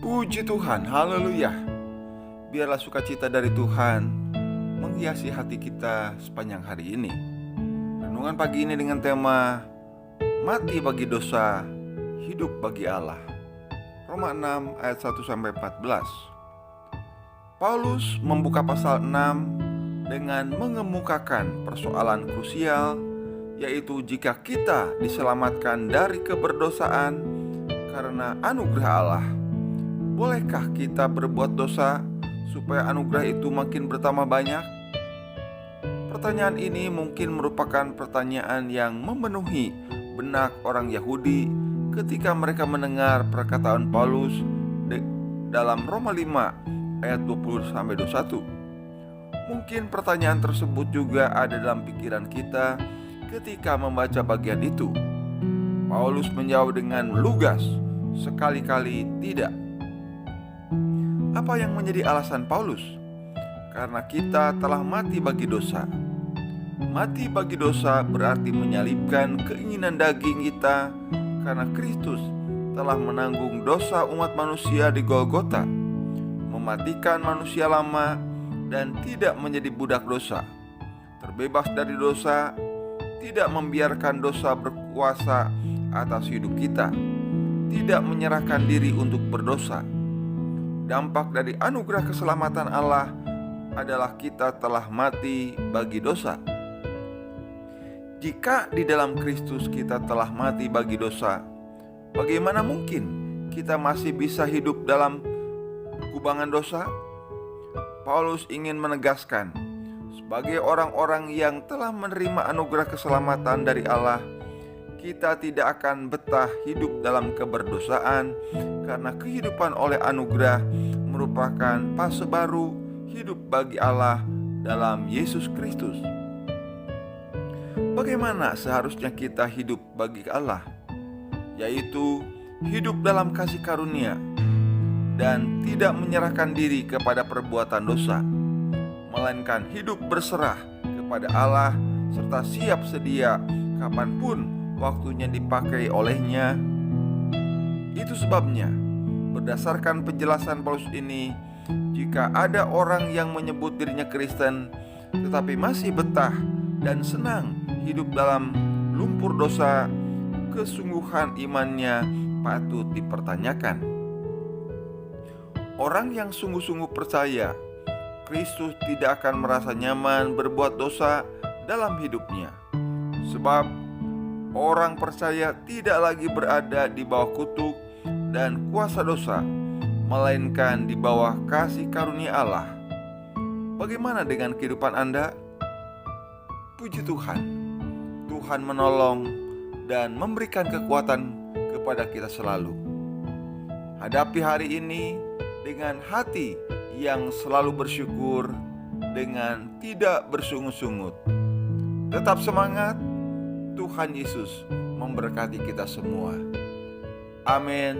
Puji Tuhan, haleluya. Biarlah sukacita dari Tuhan menghiasi hati kita sepanjang hari ini. Renungan pagi ini dengan tema mati bagi dosa, hidup bagi Allah. Roma 6 ayat 1-14. Paulus membuka pasal 6 dengan mengemukakan persoalan krusial, yaitu jika kita diselamatkan dari keberdosaan karena anugerah Allah, bolehkah kita berbuat dosa supaya anugerah itu makin bertambah banyak? Pertanyaan ini mungkin merupakan pertanyaan yang memenuhi benak orang Yahudi ketika mereka mendengar perkataan Paulus dalam Roma 5 ayat 20-21. Mungkin pertanyaan tersebut juga ada dalam pikiran kita ketika membaca bagian itu. Paulus menjawab dengan lugas, sekali-kali tidak. Apa yang menjadi alasan Paulus? Karena kita telah mati bagi dosa. Mati bagi dosa berarti menyalibkan keinginan daging kita, karena Kristus telah menanggung dosa umat manusia di Golgota, mematikan manusia lama dan tidak menjadi budak dosa, terbebas dari dosa, tidak membiarkan dosa berkuasa atas hidup kita, tidak menyerahkan diri untuk berdosa. Dampak dari anugerah keselamatan Allah adalah kita telah mati bagi dosa. Jika di dalam Kristus kita telah mati bagi dosa, bagaimana mungkin kita masih bisa hidup dalam kubangan dosa? Paulus ingin menegaskan, sebagai orang-orang yang telah menerima anugerah keselamatan dari Allah, kita tidak akan betah hidup dalam keberdosaan, karena kehidupan oleh anugerah merupakan fase baru hidup bagi Allah dalam Yesus Kristus. Bagaimana seharusnya kita hidup bagi Allah? Yaitu hidup dalam kasih karunia dan tidak menyerahkan diri kepada perbuatan dosa, melainkan hidup berserah kepada Allah serta siap sedia kapanpun waktunya dipakai olehnya. Itu sebabnya, berdasarkan penjelasan Paulus ini, jika ada orang yang menyebut dirinya Kristen tetapi masih betah dan senang hidup dalam lumpur dosa, kesungguhan imannya patut dipertanyakan. Orang yang sungguh-sungguh percaya Kristus tidak akan merasa nyaman berbuat dosa dalam hidupnya, sebab orang percaya tidak lagi berada di bawah kutuk dan kuasa dosa, melainkan di bawah kasih karunia Allah. Bagaimana dengan kehidupan Anda? Puji Tuhan, Tuhan menolong dan memberikan kekuatan kepada kita selalu. Hadapi hari ini dengan hati yang selalu bersyukur, dengan tidak bersungut-sungut. Tetap semangat. Tuhan Yesus memberkati kita semua. Amin.